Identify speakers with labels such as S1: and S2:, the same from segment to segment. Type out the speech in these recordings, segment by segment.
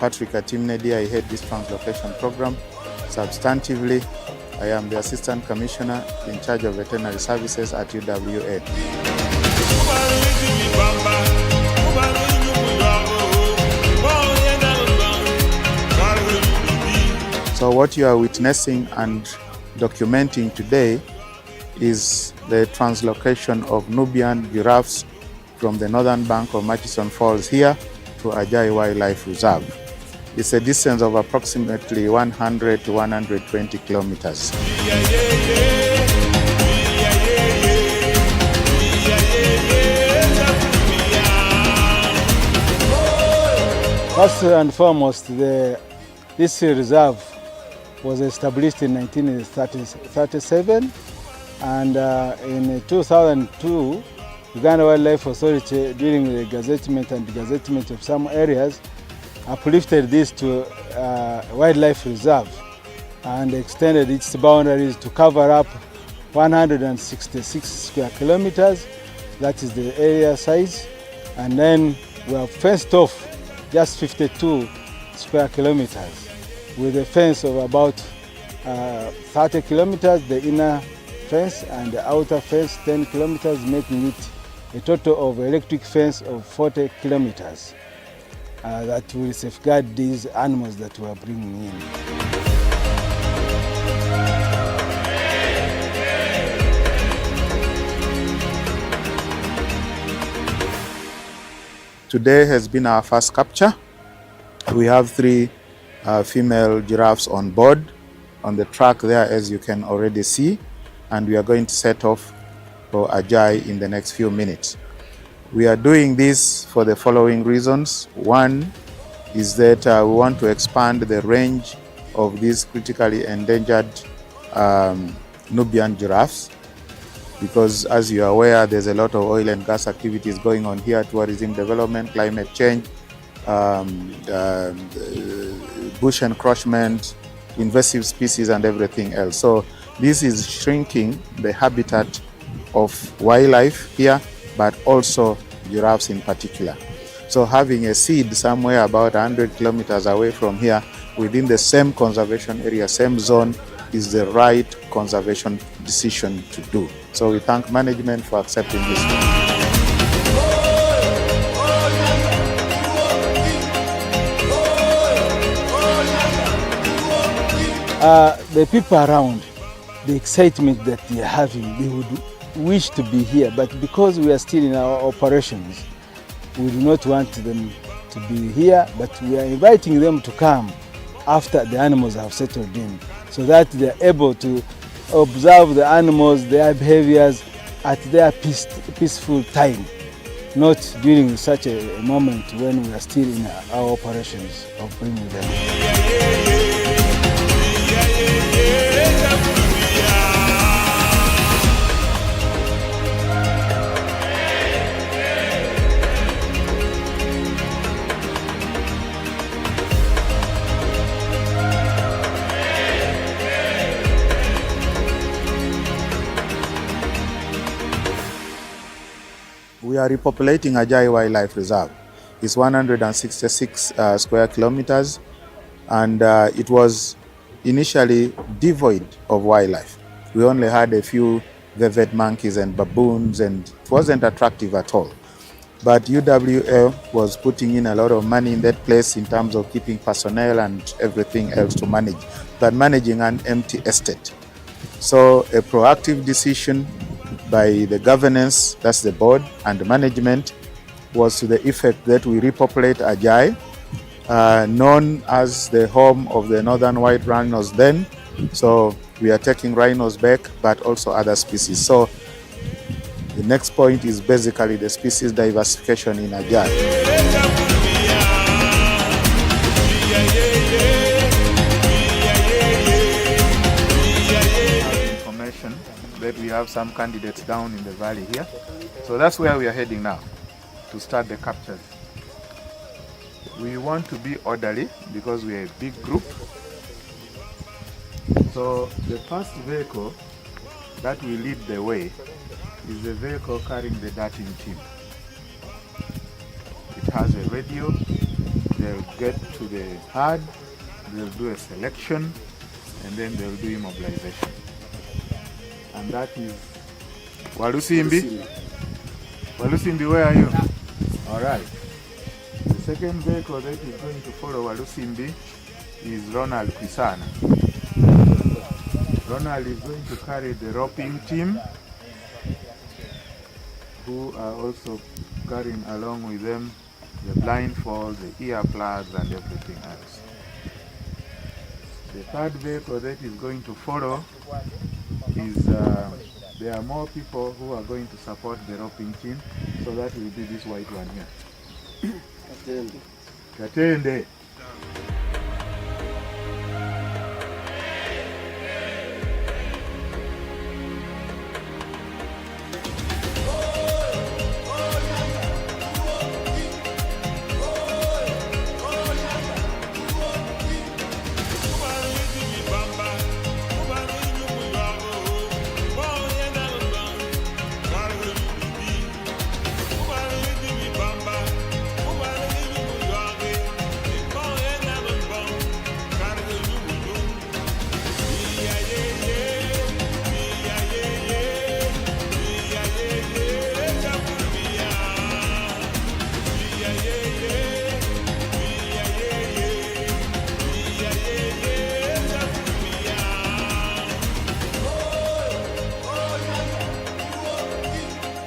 S1: Patrick Atimnedi. I head this translocation program. Substantively, I am the Assistant Commissioner in charge of veterinary services at UWA. So what you are witnessing and documenting today is the translocation of Nubian giraffes from the northern bank of Murchison Falls here to Ajai Wildlife Reserve. It's a distance of approximately 100 to 120 kilometers.
S2: First and foremost, this reserve was established in 1937, and in 2002, Uganda Wildlife Authority, during the gazettement and gazettement of some areas, uplifted this to Wildlife Reserve and extended its boundaries to cover up 166 square kilometers. That is the area size. And then we have fenced off just 52 square kilometers with a fence of about 30 kilometers, the inner fence, and the outer fence 10 kilometers, making it a total of electric fence of 40 kilometers that will safeguard these animals that we are bringing in.
S1: Today has been our first capture. We have 3 female giraffes on board on the track there, as you can already see, and we are going to set off for Ajai in the next few minutes. We are doing this for the following reasons. One is that we want to expand the range of these critically endangered Nubian giraffes, because as you are aware, there's a lot of oil and gas activities going on here, tourism development, climate change, bush encroachment, invasive species and everything else. So this is shrinking the habitat of wildlife here, but also giraffes in particular. So having a seed somewhere about 100 kilometers away from here, within the same conservation area, same zone, is the right conservation decision to do. So we thank management for accepting this.
S2: The people around, the excitement that they are having, they would wish to be here, but because we are still in our operations, we do not want them to be here, but we are inviting them to come after the animals have settled in, so that they are able to observe the animals, their behaviors at their peaceful time, not during such a moment when we are still in our operations of bringing them.
S1: We are repopulating Ajai Wildlife Reserve. It's 166 square kilometers, and it was initially devoid of wildlife. We only had a few vervet monkeys and baboons, and it wasn't attractive at all. But UWA was putting in a lot of money in that place in terms of keeping personnel and everything else to manage, but managing an empty estate. So a proactive decision by the governance, that's the board, and the management, was to the effect that we repopulate Ajai, known as the home of the northern white rhinos then. So we are taking rhinos back, but also other species. So the next point is basically the species diversification in Ajai. That we have some candidates down in the valley here. So that's where we are heading now to start the captures. We want to be orderly because we are a big group. So the first vehicle that will lead the way is the vehicle carrying the darting team. It has a radio, they'll get to the herd, they'll do a selection, and then they'll do immobilization. And that is Walusimbi. Walusimbi, where are you? All right. The second vehicle that is going to follow Walusimbi is Ronald Kwisana. Ronald is going to carry the roping team, who are also carrying along with them the blindfold, the earplugs, and everything else. The third vehicle that is going to follow is, there are more people who are going to support the roping team, so that will be this white one here. Katende.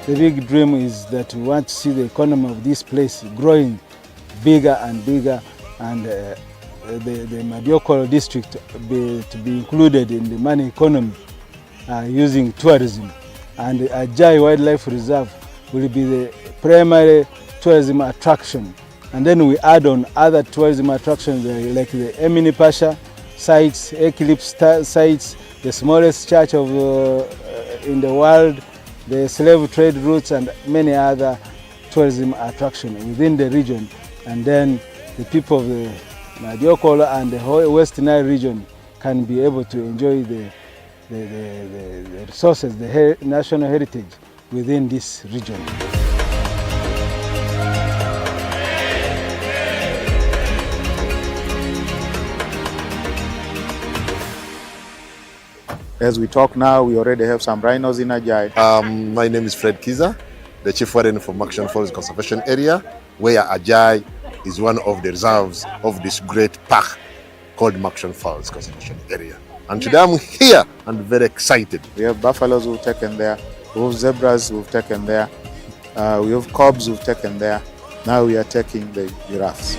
S2: The big dream is that we want to see the economy of this place growing bigger and bigger, and the Madiokolo district to be included in the money economy using tourism. And the Ajai Wildlife Reserve will be the primary tourism attraction. And then we add on other tourism attractions like the Emini Pasha sites, Eclipse sites, the smallest church in the world, the slave trade routes, and many other tourism attractions within the region. And then the people of the Madiokolo and the whole West Nile region can be able to enjoy the resources, the national heritage within this region.
S1: As we talk now, we already have some rhinos in Ajai.
S3: My name is Fred Kiza, the Chief Warden for Murchison Falls Conservation Area, where Ajai is one of the reserves of this great park called Murchison Falls Conservation Area. And today I'm here and very excited.
S1: We have buffaloes who've taken there, we have zebras who've taken there, we have cobs who've taken there. Now we are taking the giraffes.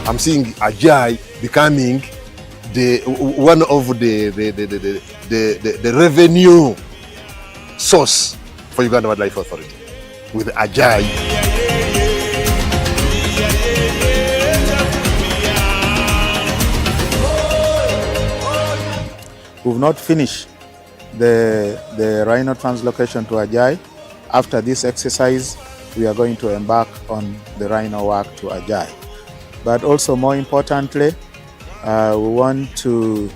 S3: I'm seeing Ajai becoming one of the revenue source for Uganda Wildlife Authority with Ajai.
S1: We've not finished the rhino translocation to Ajai. After this exercise, we are going to embark on the rhino work to Ajai. But also more importantly, we want to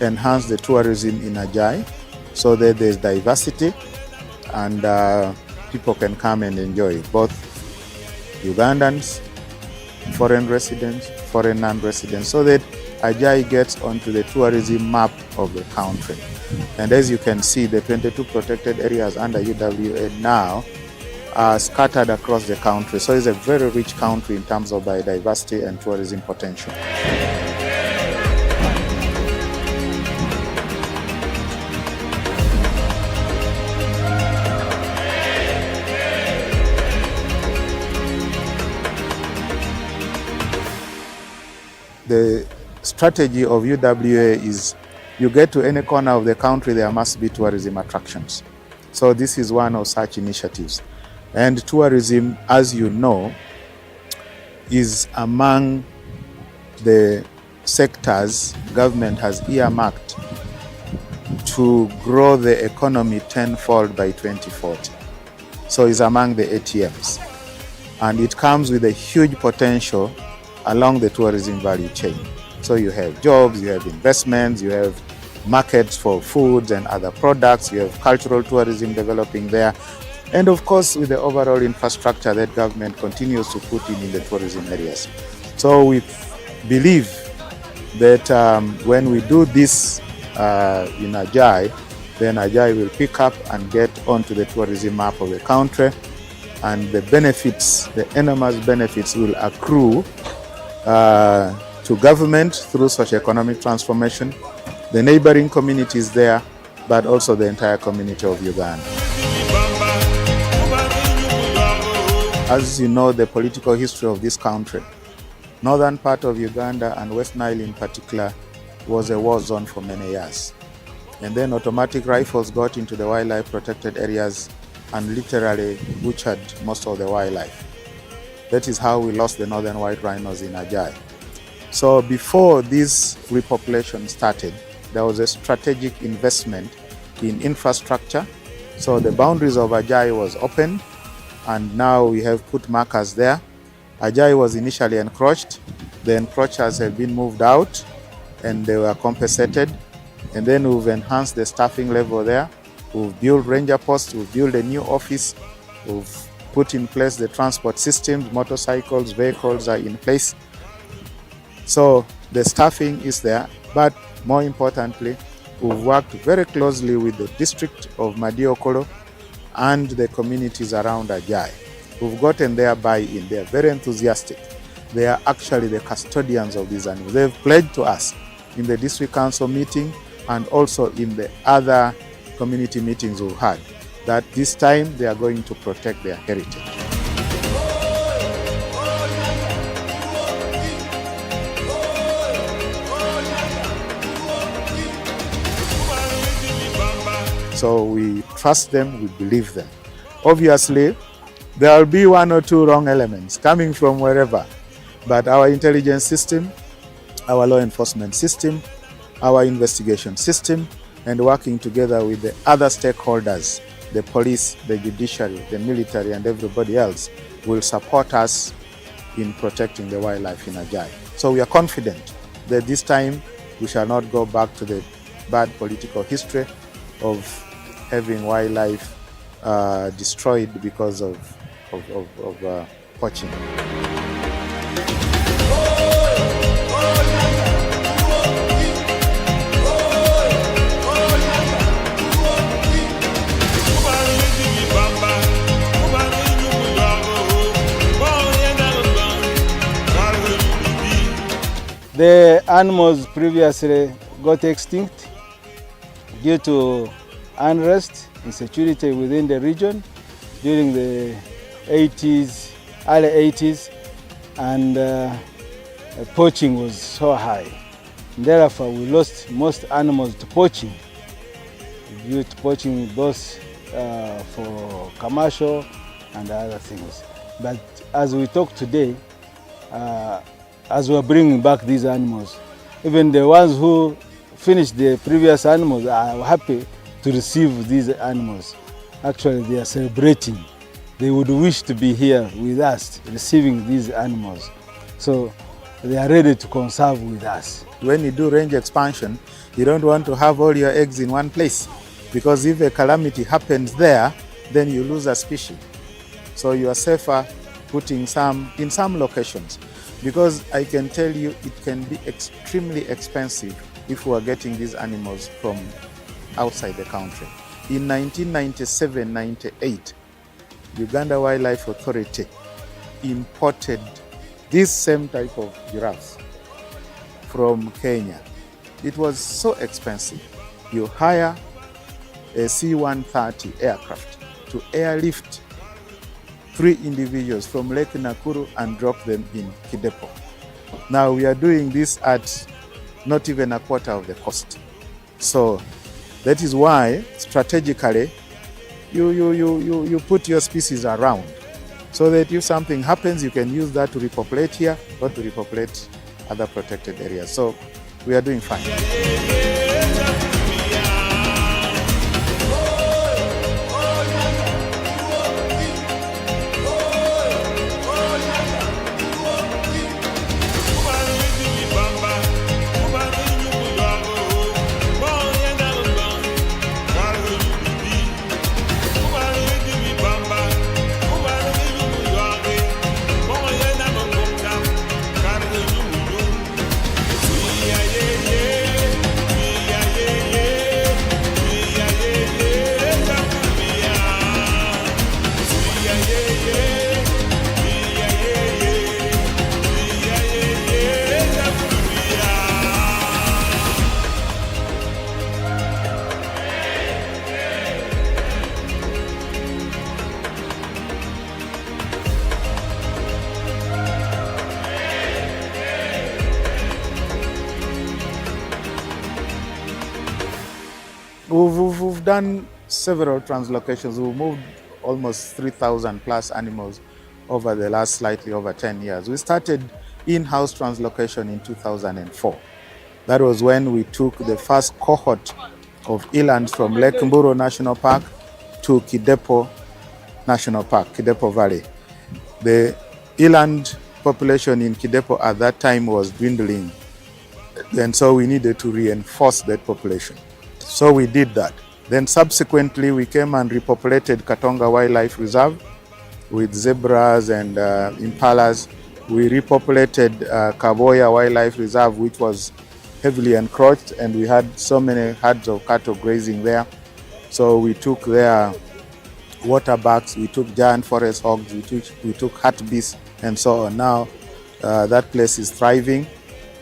S1: enhance the tourism in Ajai so that there's diversity and people can come and enjoy it, both Ugandans, foreign residents, foreign non-residents, so that Ajai gets onto the tourism map of the country. And as you can see, the 22 protected areas under UWA now are scattered across the country. So it's a very rich country in terms of biodiversity and tourism potential. The strategy of UWA is you get to any corner of the country, there must be tourism attractions. So this is one of such initiatives. And tourism, as you know, is among the sectors government has earmarked to grow the economy tenfold by 2040. So it's among the ATMs. and it comes with a huge potential along the tourism value chain. So you have jobs, you have investments, you have markets for foods and other products, you have cultural tourism developing there, and of course with the overall infrastructure that government continues to put in the tourism areas. So we believe that when we do this in Ajai, then Ajai will pick up and get onto the tourism map of the country, and the benefits, the enormous benefits, will accrue to government through socio-economic transformation, the neighboring communities there, but also the entire community of Uganda. As you know, the political history of this country, northern part of Uganda and West Nile in particular was a war zone for many years. And then automatic rifles got into the wildlife protected areas and literally butchered most of the wildlife. That is how we lost the northern white rhinos in Ajai. So before this repopulation started, there was a strategic investment in infrastructure. So the boundaries of Ajai was opened, and now we have put markers there. Ajai was initially encroached. The encroachers have been moved out and they were compensated. And then we've enhanced the staffing level there. We've built ranger posts, we've built a new office, we've put in place the transport systems, motorcycles, vehicles are in place. So the staffing is there, but more importantly, we've worked very closely with the district of Madiokolo and the communities around Ajai. We've gotten their buy-in. They are very enthusiastic. They are actually the custodians of these animals. They've pledged to us in the district council meeting and also in the other community meetings we've had that this time they are going to protect their heritage. So we trust them, we believe them. Obviously, there will be one or two wrong elements coming from wherever, but our intelligence system, our law enforcement system, our investigation system, and working together with the other stakeholders, the police, the judiciary, the military, and everybody else, will support us in protecting the wildlife in Ajai. So we are confident that this time we shall not go back to the bad political history of having wildlife destroyed because of poaching.
S2: The animals previously got extinct due to unrest, insecurity within the region during the 80s, early 80s, and poaching was so high. Therefore, we lost most animals to poaching, due to poaching both for commercial and other things. But as we talk today, as we're bringing back these animals, even the ones who finished the previous animals are happy to receive these animals. Actually, they are celebrating. They would wish to be here with us, receiving these animals. So they are ready to conserve with us.
S1: When you do range expansion, you don't want to have all your eggs in one place, because if a calamity happens there, then you lose a species. So you are safer putting some in some locations, because I can tell you it can be extremely expensive if we are getting these animals from outside the country. In 1997-98, Uganda Wildlife Authority imported this same type of giraffes from Kenya. It was so expensive. You hire a C-130 aircraft to airlift 3 individuals from Lake Nakuru and drop them in Kidepo. Now we are doing this at not even a quarter of the cost. So that is why strategically you put your species around, so that if something happens, you can use that to repopulate here or to repopulate other protected areas. So we are doing fine. We've done several translocations. We've moved almost 3,000 plus animals over the last slightly over 10 years. We started in-house translocation in 2004. That was when we took the first cohort of elands from Lake Mburo National Park to Kidepo National Park, Kidepo Valley. The eland population in Kidepo at that time was dwindling, and so we needed to reinforce that population. So we did that. Then subsequently we came and repopulated Katonga Wildlife Reserve with zebras and impalas. We repopulated Kaboya Wildlife Reserve, which was heavily encroached, and we had so many herds of cattle grazing there. So we took their waterbacks, we took giant forest hogs, we took hartebeests and so on. Now that place is thriving.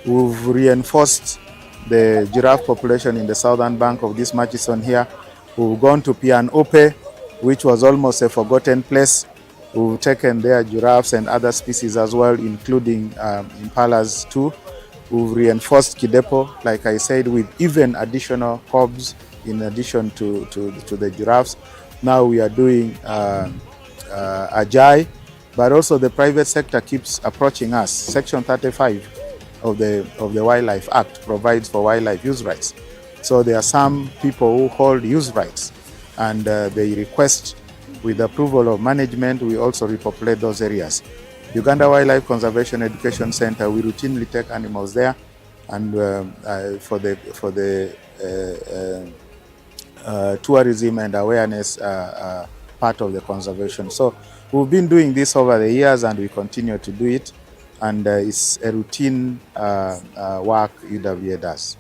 S1: We've reinforced the giraffe population in the southern bank of this Murchison here. We've gone to Pian-Ope, which was almost a forgotten place. We've taken their giraffes and other species as well, including impalas too. We've reinforced Kidepo, like I said, with even additional hobs in addition to the giraffes. Now we are doing Ajai, but also the private sector keeps approaching us. Section 35 of the Wildlife Act provides for wildlife use rights. So there are some people who hold use rights, and they request, with approval of management, we also repopulate those areas. Uganda Wildlife Conservation Education Center, we routinely take animals there, and for the tourism and awareness part of the conservation. So we've been doing this over the years, and we continue to do it, and it's a routine work UWA does.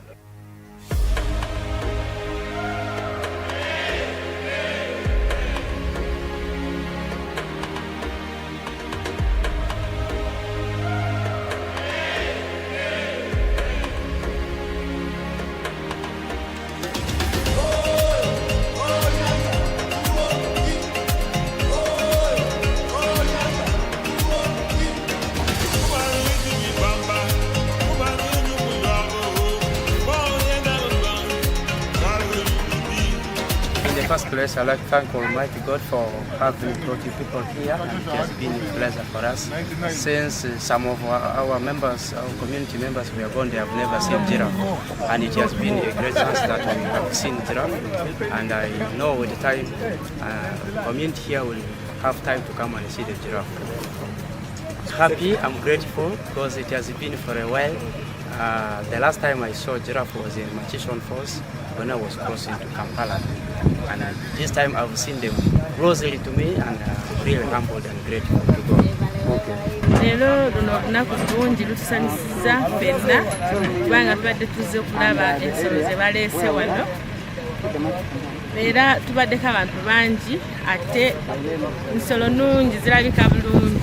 S4: In the first place, I'd like to thank Almighty God for having brought you people here, and it has been a pleasure for us. Since some of our members, our community members, we are gone, they have never seen giraffe, and it has been a great chance that we have seen giraffe. And I know with the time, community here will have time to come and see the giraffe. Happy, I'm grateful because it has been for a while. The last time I saw giraffe was in Murchison Falls when I was crossing to Kampala. And this time I've seen them closely to me, and really humbled and grateful to God.
S5: Lero luno olunaku bulungi lutusanyusiza ffenna kubanga tubadde tuzze okulaba ensolo ze baleese wano, era tubaddeko abantu bangi ate ensolo nnungi zirabika bulungi.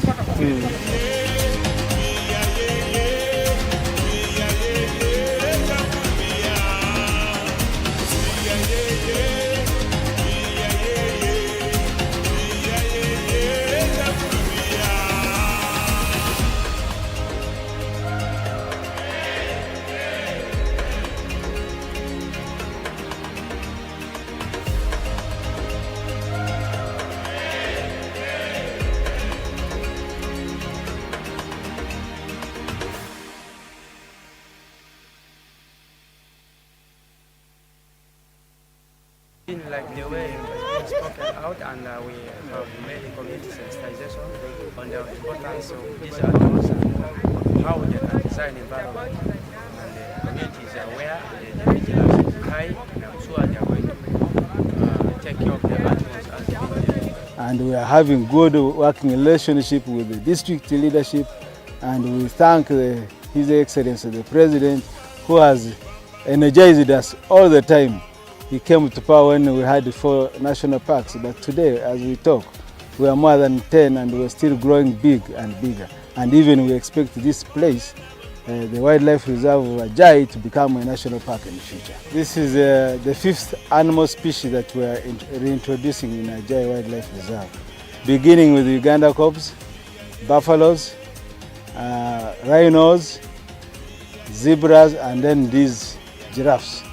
S4: Like the way it's spoken out, and we have made community sensitization on the importance of these animals and how they can design environment. And the community is aware, and the vigilance is high, and I'm sure they are going to take care of the animals as they.
S2: And we are having good working relationship with the district leadership, and we thank His Excellency the President, who has energized us all the time. He came to power when we had 4 national parks, but today, as we talk, we are more than 10, and we're still growing big and bigger. And even we expect this place, the Wildlife Reserve of Ajai, to become a national park in the future. This is the 5th animal species that we are reintroducing in Ajai Wildlife Reserve, beginning with Uganda cobs, buffaloes, rhinos, zebras, and then these giraffes.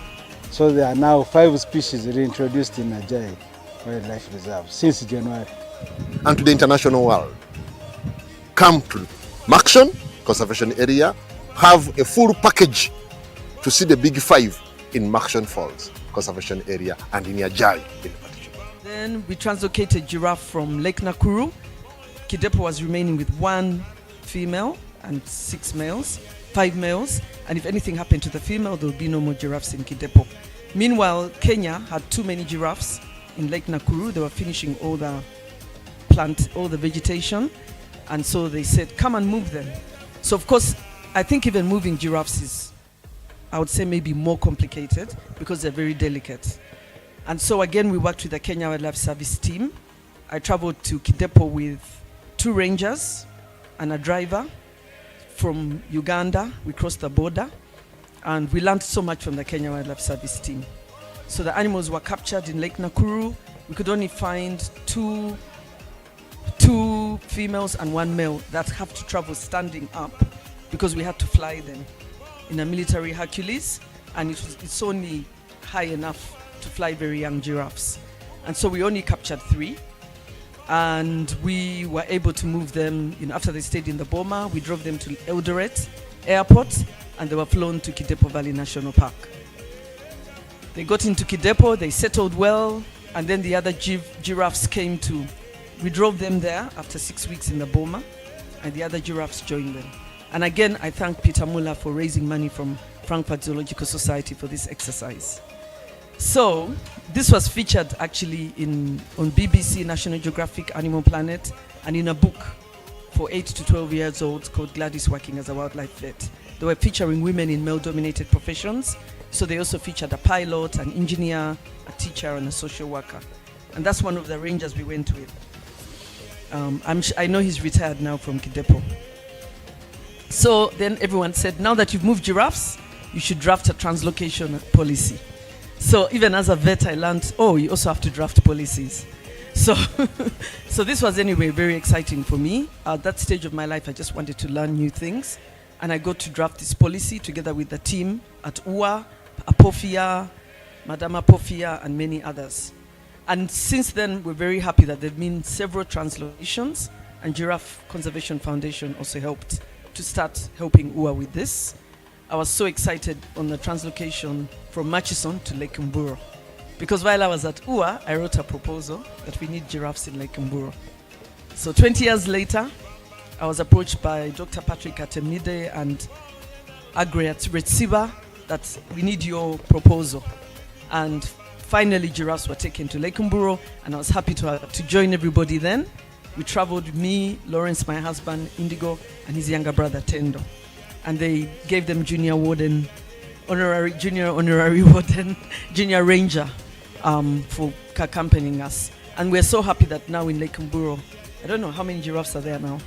S2: So there are now 5 species reintroduced in Ajai Wildlife Reserve since January.
S3: And to the international world, come to Murchison Conservation Area, have a full package to see the big 5 in Murchison Falls Conservation Area and in Ajai in particular.
S6: Then we translocated giraffe from Lake Nakuru. Kidepo was remaining with 1 female and 6 males, 5 males, and if anything happened to the female, there would be no more giraffes in Kidepo. Meanwhile, Kenya had too many giraffes in Lake Nakuru. They were finishing all the vegetation, and so they said, come and move them. So of course, I think even moving giraffes is, I would say, maybe more complicated because they're very delicate. And so again, we worked with the Kenya Wildlife Service team. I traveled to Kidepo with 2 rangers and a driver from Uganda. We crossed the border and we learned so much from the Kenya Wildlife Service team. So the animals were captured in Lake Nakuru. We could only find two females and 1 male that have to travel standing up because we had to fly them in a military Hercules, and it's only high enough to fly very young giraffes. And so we only captured 3, and we were able to move them. After they stayed in the Boma, we drove them to Eldoret Airport, and they were flown to Kidepo Valley National Park. They got into Kidepo, they settled well, and then the other giraffes came to. We drove them there after 6 weeks in the Boma, and the other giraffes joined them. And again, I thank Peter Muller for raising money from Frankfurt Zoological Society for this exercise. So this was featured actually on BBC, National Geographic, Animal Planet, and in a book for 8 to 12 years old called Gladys Working as a Wildlife Vet. They were featuring women in male-dominated professions. So they also featured a pilot, an engineer, a teacher, and a social worker. And that's one of the rangers we went with. I know he's retired now from Kidepo. So then everyone said, now that you've moved giraffes, you should draft a translocation policy. So even as a vet, I learned, you also have to draft policies. So, so this was anyway very exciting for me. At that stage of my life, I just wanted to learn new things. And I got to draft this policy together with the team at UA, Apofia, Madame Apofia, and many others. And since then, we're very happy that there have been several translocations, and Giraffe Conservation Foundation also helped to start helping UA with this. I was so excited on the translocation from Murchison to Lake Mburo, because while I was at UA, I wrote a proposal that we need giraffes in Lake Mburo. So 20 years later, I was approached by Dr. Patrick Atemide and Agri at Retsiba that we need your proposal. And finally, giraffes were taken to Lake Mburo, and I was happy to join everybody then. We traveled, me, Lawrence, my husband, Indigo, and his younger brother, Tendo. And they gave them junior warden, junior warden, junior ranger for accompanying us. And we're so happy that now in Lake Mburo, I don't know how many giraffes are there now.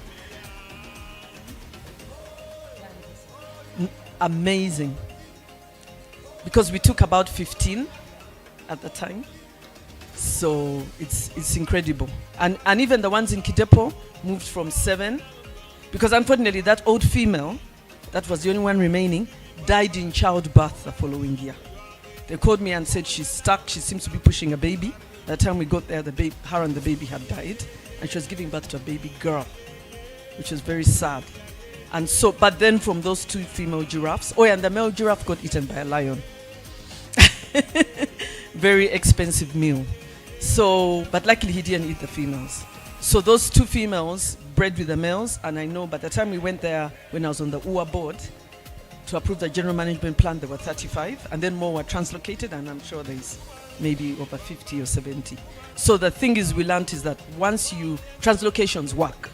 S6: Amazing. Because we took about 15 at the time. So it's incredible. And even the ones in Kidepo moved from 7, because unfortunately that old female, that was the only one remaining, died in childbirth the following year. They called me and said she's stuck, she seems to be pushing a baby. By the time we got there, her and the baby had died, and she was giving birth to a baby girl, which was very sad. And so, but then from those 2 female giraffes, and the male giraffe got eaten by a lion. Very expensive meal. So, but luckily he didn't eat the females. So those 2 females bred with the males, and I know by the time we went there, when I was on the UA board to approve the general management plan, there were 35, and then more were translocated, and I'm sure there's maybe over 50 or 70. So the thing is, we learned is that once translocations work.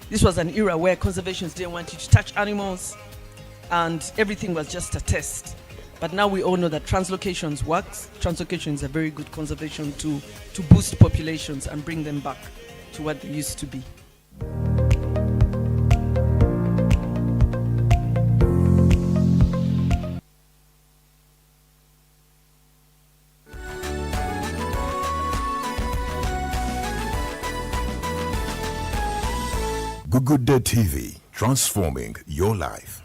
S6: This was an era where conservationists didn't want you to touch animals, and everything was just a test. But now we all know that translocations works. Translocation is a very good conservation tool to boost populations and bring them back to what they used to be.
S7: Gugudde TV, transforming your life.